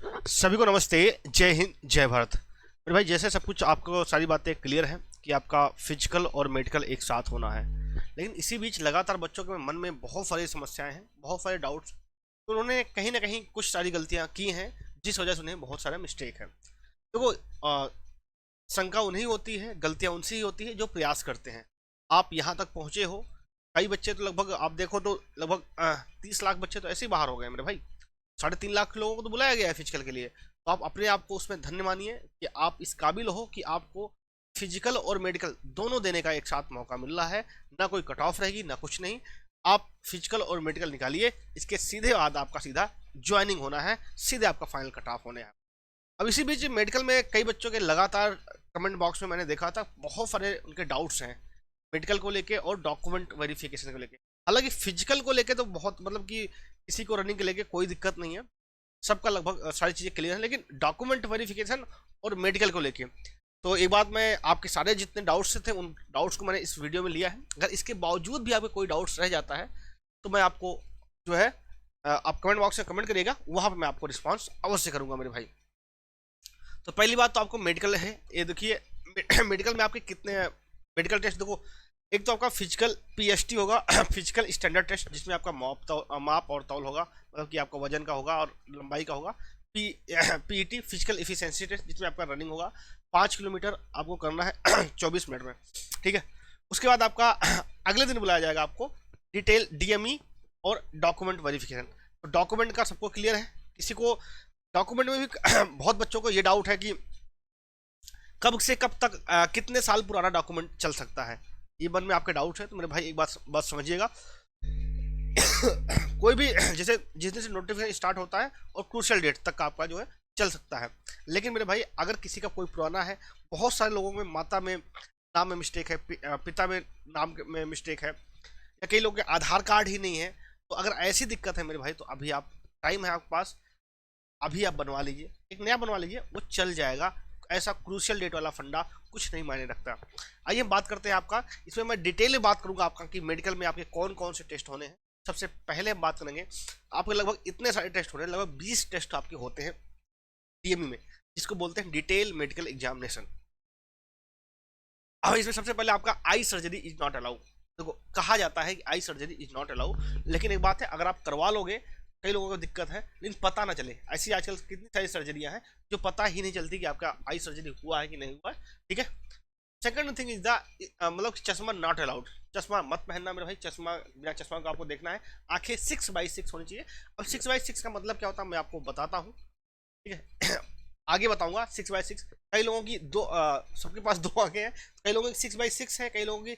सभी को नमस्ते। जय हिंद जय भारत। मेरे भाई जैसे सब कुछ आपको सारी बातें क्लियर है कि आपका फिजिकल और मेडिकल एक साथ होना है, लेकिन इसी बीच लगातार बच्चों के मन में बहुत सारी समस्याएं हैं, बहुत सारे डाउट्स। तो उन्होंने कहीं ना कहीं कुछ सारी गलतियां की हैं, जिस वजह से उन्हें बहुत सारा मिस्टेक है। देखो, शंका उन्हीं होती है, गलतियां उनसे ही होती है जो प्रयास करते हैं। आप यहाँ तक पहुंचे हो। कई बच्चे तो लगभग आप देखो तो लगभग 30 लाख बच्चे तो ऐसे ही बाहर हो गए मेरे भाई। 3.5 लाख लोगों को तो बुलाया गया है फिजिकल के लिए। तो आप अपने आप को उसमें धन्य मानिए कि आप इस काबिल हो कि आपको फिजिकल और मेडिकल दोनों देने का एक साथ मौका मिल रहा है। ना कोई कट ऑफ रहेगी ना कुछ नहीं। आप फिजिकल और मेडिकल निकालिए, इसके सीधे बाद आपका सीधा ज्वाइनिंग होना है, सीधे आपका फाइनल कट ऑफ होने हैं। अब इसी बीच मेडिकल में कई बच्चों के लगातार कमेंट बॉक्स में मैंने देखा था, बहुत सारे उनके डाउट्स हैं मेडिकल को लेके और डॉक्यूमेंट वेरिफिकेशन को लेके। हालांकि फिजिकल को लेके तो बहुत मतलब कि किसी को रनिंग के लेके कोई दिक्कत नहीं है, सबका लगभग सारी चीज़ें क्लियर है। लेकिन डॉक्यूमेंट वेरिफिकेशन और मेडिकल को लेके तो एक बात, मैं आपके सारे जितने डाउट्स थे उन डाउट्स को मैंने इस वीडियो में लिया है। अगर इसके बावजूद भी आपके कोई डाउट्स रह जाता है तो मैं आपको जो है आप कमेंट बॉक्स में कमेंट करिएगा, वहाँ पर मैं आपको रिस्पॉन्स अवश्य करूँगा मेरे भाई। तो पहली बात तो आपको मेडिकल है, ये देखिए मेडिकल में आपके कितने मेडिकल टेस्ट देखो। एक तो आपका फिजिकल पीएसटी होगा फिजिकल स्टैंडर्ड टेस्ट, जिसमें आपका माप और तौल होगा, मतलब कि आपका वजन का होगा और लंबाई का होगा। पीईटी फिजिकल इफिशिएंसी टेस्ट, जिसमें आपका रनिंग होगा 5 किलोमीटर आपको करना है 24 मिनट में, ठीक है। उसके बाद आपका अगले दिन बुलाया जाएगा आपको डिटेल डीएमई और डॉक्यूमेंट वेरिफिकेशन। तो डॉक्यूमेंट का सबको क्लियर है, किसी को डॉक्यूमेंट में भी बहुत बच्चों को ये डाउट है कि कब से कब तक कितने साल पुराना डॉक्यूमेंट चल सकता है। ये मन में आपके डाउट है तो मेरे भाई एक बात समझिएगा। कोई भी जैसे जिस दिन से नोटिफिकेशन स्टार्ट होता है और क्रूशियल डेट तक का आपका जो है चल सकता है। लेकिन मेरे भाई अगर किसी का कोई पुराना है, बहुत सारे लोगों में माता में नाम में मिस्टेक है, पिता में नाम में मिस्टेक है, या कई लोगों के आधार कार्ड ही नहीं है। तो अगर ऐसी दिक्कत है मेरे भाई तो अभी आप टाइम है आपके पास, अभी आप बनवा लीजिए, एक नया बनवा लीजिए, वो चल जाएगा। ऐसा क्रूशियल डेट वाला फंडा कुछ नहीं मायने रखता। आइए हम बात करते हैं आपका, इसमें मैं डिटेल में बात करूंगा आपका कि मेडिकल में आपके कौन कौन से टेस्ट होने हैं। सबसे पहले हम बात करेंगे, आपके लगभग इतने सारे टेस्ट हो रहे हैं, लगभग 20 टेस्ट आपके होते हैं डीएमई में, जिसको बोलते हैं डिटेल मेडिकल एग्जामिनेशन। अब इसमें सबसे पहले आपका eye surgery is not allow. देखो, कहा जाता है कि eye surgery is not allow, लेकिन एक बात है, अगर आप करवा लोगे, कई लोगों को दिक्कत है लेकिन पता ना चले, ऐसी आजकल कितनी सारी सर्जरियां हैं जो पता ही नहीं चलती कि आपका आई सर्जरी हुआ है कि नहीं हुआ है, ठीक है। सेकंड थिंग इज द मतलब चश्मा नॉट अलाउड। चश्मा मत पहनना मेरे भाई, चश्मा बिना चश्मा को आपको देखना है। आंखें 6x6 होनी चाहिए। अब 6x6 का मतलब क्या होता है मैं आपको बताता हूँ, ठीक है। आगे बताऊंगा 6x6। कई लोगों की सबके पास दो आंखें हैं, कई लोगों की 6x6 है, कई लोगों की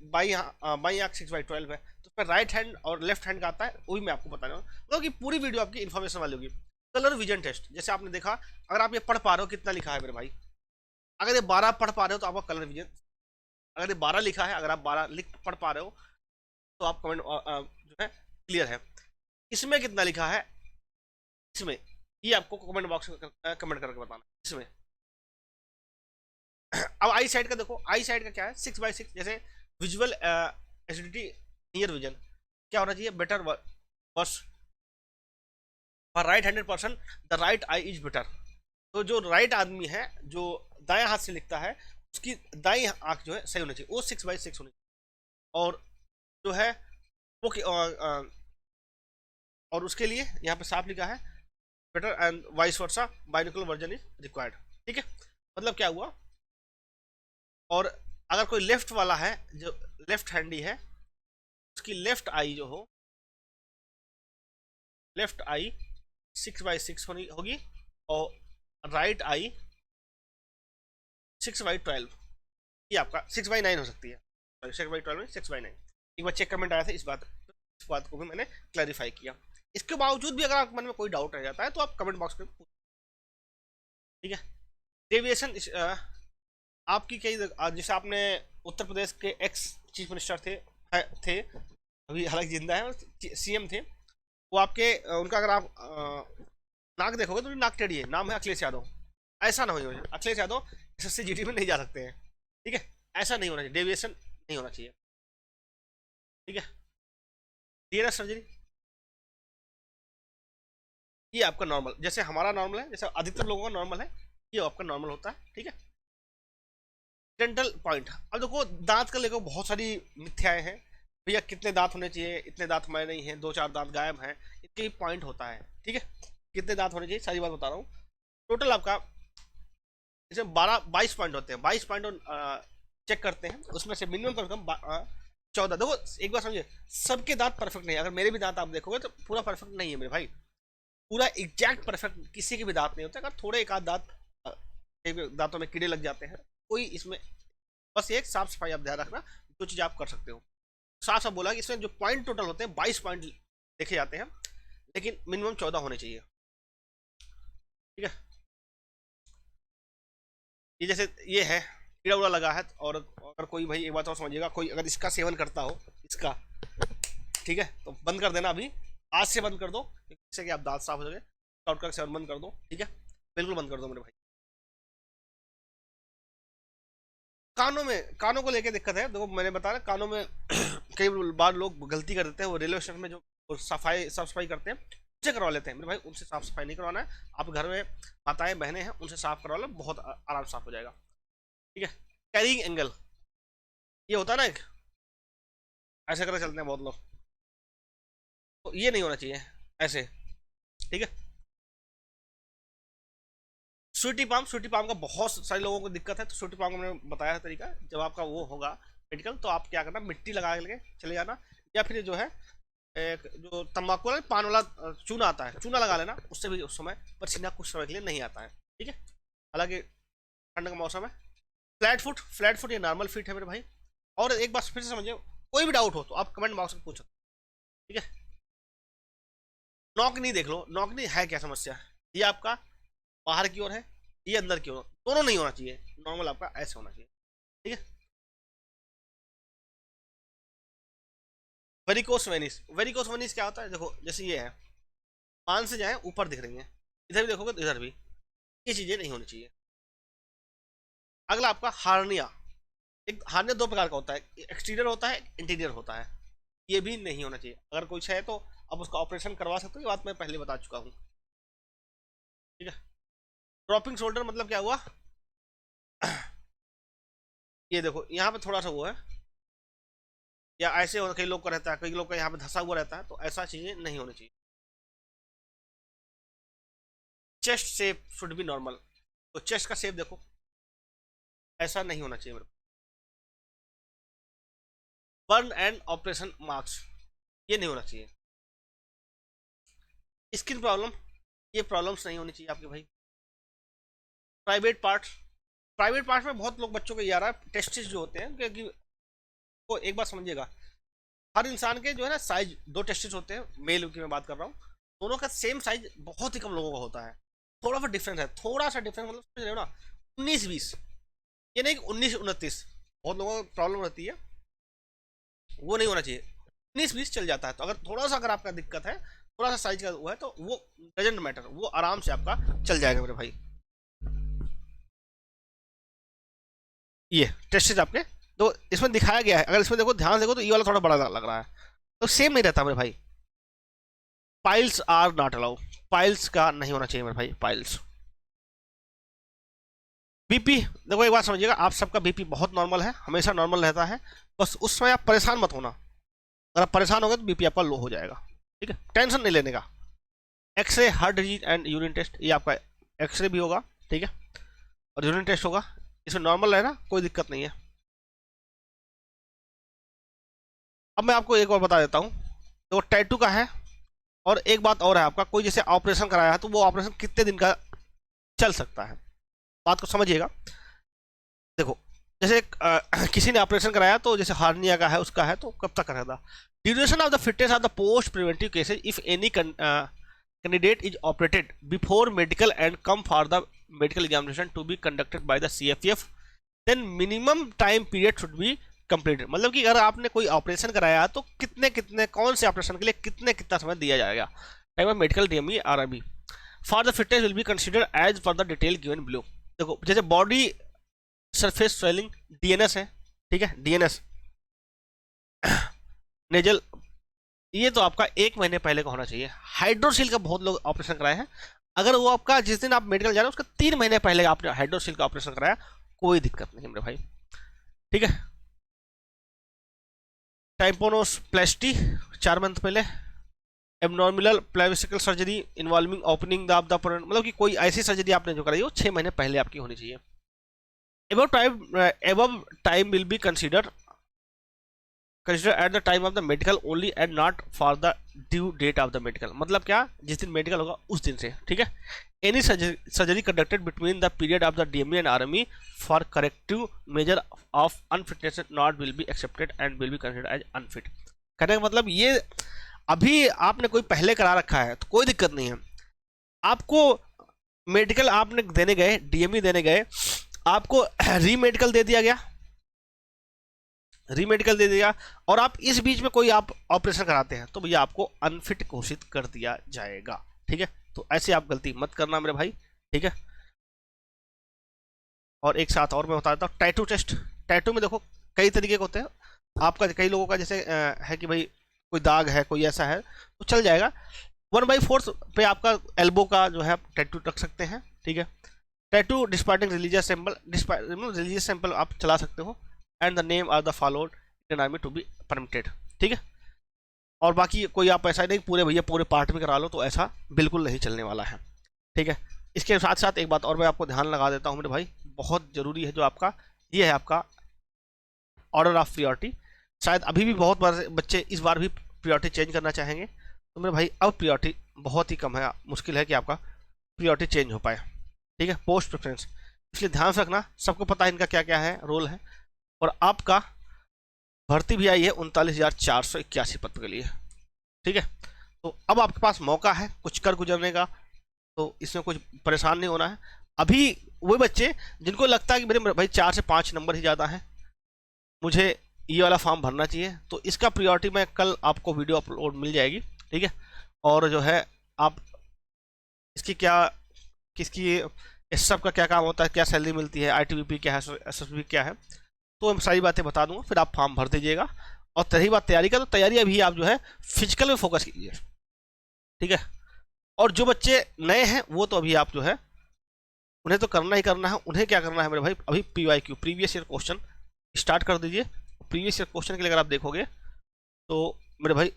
बाई आंख 6/12 है। तो फिर राइट हैंड और लेफ्ट हैंड का आता है, वो भी मैं आपको बताने वाला हूँ। मतलब कि पूरी वीडियो आपकी इन्फॉर्मेशन वाली होगी। कलर विजन टेस्ट, जैसे आपने देखा, अगर आप ये पढ़ पा रहे हो, कितना लिखा है मेरे भाई, अगर ये 12 पढ़ पा रहे हो तो आपका कलर विजन, अगर ये 12 लिखा है, अगर आप 12 लिख पढ़ पा रहे हो तो आप कमेंट जो है क्लियर है। इसमें कितना लिखा है, इसमें ये आपको कमेंट बॉक्स में कमेंट करके बताना इसमें। अब आई साइड का देखो, आई साइड का क्या है, 6x6। जैसे विजुअल एसिडिटी नियर विजन, क्या होना चाहिए, better worse for right handed person the right eye is better. तो जो राइट आदमी है, जो दाएं हाथ से लिखता है, उसकी दाई आंख जो है सही होनी चाहिए, वो 6x6 होनी चाहिए। और जो है वो और उसके लिए यहाँ पे साफ लिखा है better and vice versa binocular version is required, ठीक है। मतलब क्या हुआ, और अगर कोई लेफ्ट वाला है, जो लेफ्ट हैंडी है, उसकी लेफ्ट आई जो हो, लेफ्ट आई 6x6 होगी, और राइट आई 6/12, ये आपका 6/9 हो सकती है। 6/12 में 6/9। एक बार चेक कमेंट आया था, इस बात को भी मैंने क्लैरिफाई किया। इसके बावजूद भी अगर आपके मन में कोई डाउट रह जाता है तो आप कमेंट बॉक्स में पूछ, ठीक है। डेविएशन आपकी कई जैसे आपने उत्तर प्रदेश के एक्स चीफ मिनिस्टर थे, अभी हालांकि जिंदा है, सीएम थे वो आपके, उनका अगर आप नाक देखोगे तो नाक टेढ़ी है, नाम है अखिलेश यादव। ऐसा ना हो, अखिलेश यादव एसएससी जीडी में नहीं जा सकते हैं, ठीक है। ऐसा नहीं होना चाहिए, डेविएशन नहीं होना चाहिए, ठीक है। डीएनएस सर्जरी, ये आपका नॉर्मल, जैसे हमारा नॉर्मल है, जैसे अधिकतर लोगों का नॉर्मल है, ये आपका नॉर्मल होता है, ठीक है। डेंटल पॉइंट, अब देखो दांत का लेकर बहुत सारी मिथ्याएं हैं, भैया कितने दांत होने चाहिए, इतने दांत हमारे नहीं है, 2-4 दांत गायब हैं, इतने ही पॉइंट होता है, ठीक है। कितने दांत होने चाहिए, सारी बात बता रहा हूँ। टोटल आपका इसमें 12-22 पॉइंट होते हैं, 22 पॉइंट चेक करते हैं, उसमें से मिनिमम कम से कम 14। देखो एक बार समझिए, सबके दांत परफेक्ट नहीं है, अगर मेरे भी दांत आप देखोगे तो पूरा परफेक्ट नहीं है मेरे भाई, पूरा एग्जैक्ट परफेक्ट किसी के भी दांत नहीं होते, अगर थोड़े एक आध दांत दांतों में कीड़े लग जाते हैं, कोई इसमें, बस एक साफ सफाई आप ध्यान रखना, जो चीज़ आप कर सकते हो। साफ साफ बोला कि इसमें जो पॉइंट टोटल होते हैं 22 पॉइंट देखे जाते हैं, लेकिन मिनिमम 14 होने चाहिए, ठीक है। ये जैसे ये है, कीड़ा उड़ा लगा है, और अगर कोई भाई एक बात और समझिएगा, कोई अगर इसका सेवन करता हो, इसका, ठीक है, तो बंद कर देना अभी, आज से बंद कर दो, जिससे कि आप दांत साफ हो जाए, आउट का सेवन बंद कर दो, ठीक है, बिल्कुल बंद कर दो मेरे भाई। कानों में, कानों को लेके दिक्कत है, देखो मैंने बताया ना, कानों में कई बार लोग गलती कर देते हैं, वो रेलवे स्टेशन में जो सफाई साफ सफाई करते हैं उनसे करवा लेते हैं, मेरे भाई उनसे साफ सफाई नहीं करवाना है, आप घर में माताएं बहनें हैं उनसे साफ करवा लो, बहुत आराम से साफ हो जाएगा, ठीक है। कैरिंग एंगल, ये होता है ना एक, ऐसे करके चलते हैं बहुत लोग, तो ये नहीं होना चाहिए ऐसे, ठीक है। स्वीटी पाम, स्वीटी पाम का बहुत सारे लोगों को दिक्कत है, तो स्वीटी पाम का मैंने बताया है तरीका, जब आपका वो होगा मेडिकल, तो आप क्या करना, मिट्टी लगा के चले जाना, या फिर जो है एक जो तंबाकू वाला पान वाला चूना आता है, चूना लगा लेना, उससे भी उस समय पसीना कुछ समय के लिए नहीं आता है, ठीक है। हालांकि ठंड का मौसम है। फ्लैट फुट, फ्लैट फुट ये नॉर्मल फिट है मेरे भाई, और एक बार फिर से समझिए, कोई भी डाउट हो तो आप कमेंट बॉक्स में पूछ सकते, ठीक है। नॉकनी देख लो, नॉकनी है क्या समस्या, ये आपका बाहर की ओर है, ये अंदर की ओर, दोनों नहीं होना चाहिए, नॉर्मल आपका ऐसे होना चाहिए, ठीक है। वेरिकोस वेनिस, वेरिकोस वेनिस क्या होता है, देखो जैसे ये है, पान से जाए ऊपर दिख रही है, इधर भी देखोगे तो इधर भी, ये चीजें नहीं होनी चाहिए। अगला आपका हार्निया, एक हार्निया दो प्रकार का होता है, एक्सटीरियर होता है, इंटीरियर होता है, ये भी नहीं होना चाहिए, अगर कुछ है तो आप उसका ऑपरेशन करवा सकते हो, ये बात मैं पहले बता चुका हूँ, ठीक है। ड्रॉपिंग शोल्डर मतलब क्या हुआ, ये देखो यहाँ पे थोड़ा सा वो है, या ऐसे हो, कई लोग का रहता है, कई लोग का यहाँ पे धंसा हुआ रहता है, तो ऐसा चीजें नहीं होनी चाहिए। Chest shape should be normal, तो चेस्ट का शेप देखो, ऐसा नहीं होना चाहिए मेरे को। बर्न एंड ऑपरेशन मार्क्स, ये नहीं होना चाहिए। स्किन प्रॉब्लम, ये प्रॉब्लम्स नहीं होनी चाहिए आपके भाई। प्राइवेट पार्ट, प्राइवेट पार्ट में बहुत लोग बच्चों को ये आ रहा है, टेस्टिस जो होते हैं, क्योंकि वो एक बात समझिएगा, हर इंसान के जो है ना साइज, दो टेस्टिस होते हैं, मेल की मैं बात कर रहा हूँ, दोनों का सेम साइज बहुत ही कम लोगों का होता है, थोड़ा सा डिफरेंस है, थोड़ा सा डिफरेंस मतलब समझ रहे हो ना, 19-20, ये नहीं कि 19-29, बहुत लोगों को प्रॉब्लम रहती है, वो नहीं होना चाहिए, 19-20 चल जाता है, तो अगर थोड़ा सा अगर आपका दिक्कत है, थोड़ा सा साइज का वो है, तो वो डजेंट मैटर, वो आराम से आपका चल जाएगा मेरे भाई। ये टेस्टेज आपके, तो इसमें दिखाया गया है, अगर इसमें देखो ध्यान से देखो तो ये वाला थोड़ा बड़ा लग रहा है, तो सेम नहीं रहता मेरे भाई। Piles are not allow, piles का नहीं होना चाहिए मेरे भाई, पाइल्स। बीपी, देखो एक बात समझिएगा, आप सबका बीपी बहुत नॉर्मल है, हमेशा नॉर्मल रहता है, बस उस समय आप परेशान मत होना, अगर आप परेशान हो गए तो बीपी आपका लो हो जाएगा, ठीक है, टेंशन नहीं लेने का। X-ray, heart disease and urine test, ये आपका एक्सरे भी होगा, ठीक है, और यूरिन टेस्ट होगा, इसमें नॉर्मल है ना, कोई दिक्कत नहीं है। अब मैं आपको एक और बता देता हूँ, तो टैटू का है, और एक बात और है आपका, कोई जैसे ऑपरेशन कराया है तो वो ऑपरेशन कितने दिन का चल सकता है, बात को समझिएगा। देखो जैसे किसी ने ऑपरेशन कराया, तो जैसे हार्निया का है, उसका है, तो कब तक कराया था, duration of the fitness of the post preventive cases, if any candidate is operated before medical and come for the medical examination to be conducted by the CFF, then minimum time period should be completed, मतलब कि अगर आपने कोई operation कराया तो कितने कितने, कौन से ऑपरेशन के लिए कितना समय दिया जाएगा, time of medical DME RME, for the fitness will be consider as for the detail given below. देखो जैसे बॉडी सरफेस स्वेलिंग, DNS है, ठीक है, DNS नेजल ये तो आपका 1 महीने पहले का होना चाहिए। हाइड्रोसील का बहुत लोग ऑपरेशन कराए हैं, अगर वो आपका जिस दिन आप मेडिकल जा रहे हो उसका 3 महीने पहले आपने हाइड्रोसील का ऑपरेशन कराया, कोई दिक्कत नहीं मेरे भाई, ठीक है। टाइम्पोनोप्लास्टी 4 मंथ पहले, एबनॉर्मल प्लेविसिकल सर्जरी इन्वॉल्विंग ओपनिंग द मतलब कि कोई ऐसी सर्जरी आपने जो कराई हो 6 महीने पहले आपकी होनी चाहिए। above time will be considered at the time of the medical only and not for the due date of the medical, मतलब क्या, जिस दिन मेडिकल होगा उस दिन से, ठीक है। Any surgery conducted between the period of the DME and RME for corrective measure of unfitness not will be accepted and will be considered as unfit. कहने का मतलब ये, अभी आपने कोई पहले करा रखा है तो कोई दिक्कत नहीं है, आपको मेडिकल आपने देने गए, DME देने गए, आपको रीमेडिकल दे दिया गया, रीमेडिकल दे दिया, और आप इस बीच में कोई आप ऑपरेशन कराते हैं तो भैया आपको अनफिट घोषित कर दिया जाएगा, ठीक है। तो ऐसे आप गलती मत करना मेरे भाई, ठीक है। और एक साथ और मैं बता देता हूँ, टैटू टेस्ट। टैटू में देखो कई तरीके के होते हैं, आपका कई लोगों का जैसे है कि भाई कोई दाग है, कोई ऐसा है तो चल जाएगा। 1/4 पे आपका एल्बो का जो है आप टैटू रख सकते हैं, ठीक है। टैटू डिस्पार्टिंग रिलीजियस सिंबल आप चला सकते हो, and the name are the followed in army to be permitted, ठीक है। और बाकी कोई आप ऐसा नहीं पूरे भैया पूरे पार्ट में करा लो, तो ऐसा बिल्कुल नहीं चलने वाला है, ठीक है। इसके साथ साथ एक बात और मैं आपको ध्यान लगा देता हूँ मेरे भाई, बहुत जरूरी है, जो आपका ये है आपका ऑर्डर ऑफ प्रियोरिटी। शायद अभी भी बहुत बार बच्चे इस बार भी प्रियोरिटी चेंज करना चाहेंगे, तो मेरे भाई अब प्रियोरिटी बहुत ही कम है, मुश्किल है कि आपका प्रियोरिटी चेंज हो पाए, ठीक है। पोस्ट प्रेफरेंस, इसलिए ध्यान से रखना, सबको पता है इनका क्या क्या है रोल है। और आपका भर्ती भी आई है 39,481 पद के लिए, ठीक है। तो अब आपके पास मौका है कुछ कर गुजरने का, तो इसमें कुछ परेशान नहीं होना है। अभी वो बच्चे जिनको लगता है कि मेरे भाई 4 से 5 नंबर ही ज़्यादा है, मुझे ये वाला फॉर्म भरना चाहिए, तो इसका प्रियोरिटी मैं कल आपको वीडियो अपलोड मिल जाएगी, ठीक है। और जो है आप इसकी क्या, किसकी, इस सब का क्या काम होता है, क्या सैलरी मिलती है, ITBP क्या है, SSB क्या है, तो मैं सारी बातें बता दूंगा, फिर आप फॉर्म भर दीजिएगा। और रही बात तैयारी का, तो तैयारी अभी आप जो है फिजिकल में फोकस कीजिए, ठीक है। और जो बच्चे नए हैं वो तो अभी आप जो है उन्हें तो करना ही करना है, उन्हें क्या करना है मेरे भाई, अभी PYQ previous year question start कर दीजिए। प्रीवियस ईयर क्वेश्चन के लिए अगर आप देखोगे तो मेरे भाई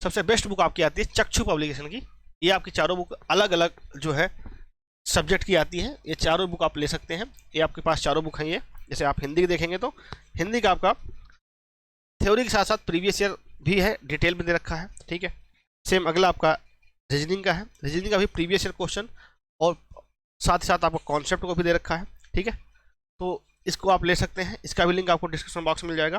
सबसे बेस्ट बुक आपकी आती है चक्षु पब्लिकेशन की, ये आपकी चारों बुक अलग अलग जो है सब्जेक्ट की आती है, ये चारों बुक आप ले सकते हैं, ये आपके पास चारों बुक हैं। ये जैसे आप हिंदी की देखेंगे तो हिंदी का आपका थ्योरी के साथ साथ प्रीवियस ईयर भी है, डिटेल में दे रखा है, ठीक है। सेम अगला आपका रीजनिंग का है, रीजनिंग का भी प्रीवियस ईयर क्वेश्चन और साथ ही साथ आपका कॉन्सेप्ट को भी दे रखा है, ठीक है। तो इसको आप ले सकते हैं, इसका भी लिंक आपको डिस्क्रिप्शन बॉक्स में मिल जाएगा।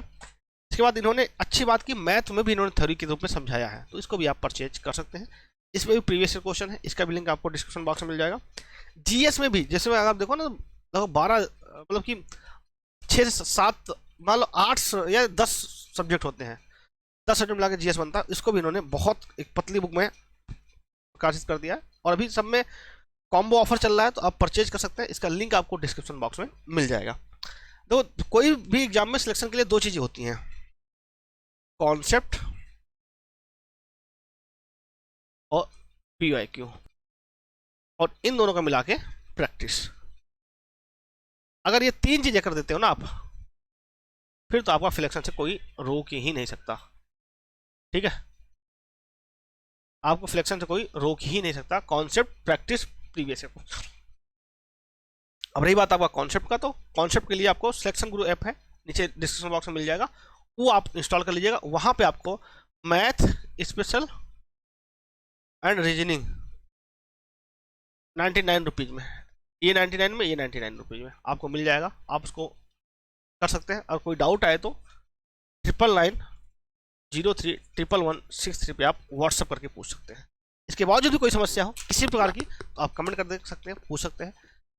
इसके बाद इन्होंने अच्छी बात की, मैथ में भी इन्होंने थ्योरी के रूप में समझाया है, तो इसको भी आप परचेज कर सकते हैं। इसमें भी प्रीवियस ईयर क्वेश्चन है, इसका भी लिंक आपको डिस्क्रिप्शन बॉक्स में मिल जाएगा। GS में भी जैसे अगर आप देखो ना, लगभग 12 मतलब कि 6 से 7 मान लो 8 या 10 सब्जेक्ट होते हैं, 10 सब्जेक्ट मिला के GS बनता है, इसको भी इन्होंने बहुत एक पतली बुक में प्रकाशित कर दिया है। और अभी सब में कॉम्बो ऑफर चल रहा है, तो आप परचेज कर सकते हैं, इसका लिंक आपको डिस्क्रिप्शन बॉक्स में मिल जाएगा। तो कोई भी एग्जाम में सिलेक्शन के लिए 2 चीज़ें होती हैं, कॉन्सेप्ट और PYQ, और इन दोनों का मिला के प्रैक्टिस। अगर ये 3 चीजें कर देते हो ना आप, फिर तो आपका सिलेक्शन से कोई रोक ही नहीं सकता, ठीक है। आपको सिलेक्शन से कोई रोक ही नहीं सकता, कॉन्सेप्ट, प्रैक्टिस, प्रीवियस ईयर। अब रही बात आपका कॉन्सेप्ट का, तो कॉन्सेप्ट के लिए आपको सिलेक्शन गुरु ऐप है, नीचे डिस्क्रिप्शन बॉक्स में मिल जाएगा, वो आप इंस्टॉल कर लीजिएगा। वहां पे आपको math, special and reasoning 99 rupees में, ये 99 में, ये 99 रुपीज़ में आपको मिल जाएगा, आप उसको कर सकते हैं। और कोई डाउट आए तो 9990311163 पे आप व्हाट्सअप करके पूछ सकते हैं। इसके बावजूद भी कोई समस्या हो किसी प्रकार की, तो आप कमेंट कर दे सकते हैं, पूछ सकते हैं।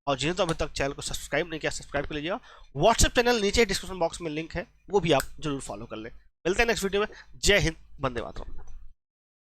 और जिन्हें तो अभी तक चैनल को सब्सक्राइब नहीं किया, सब्सक्राइब कर लीजिएगा। व्हाट्सएप चैनल नीचे डिस्क्रिप्शन बॉक्स में लिंक है, वो भी आप जरूर फॉलो कर लें। मिलते हैं नेक्स्ट वीडियो में। जय हिंद, वंदे मातरम।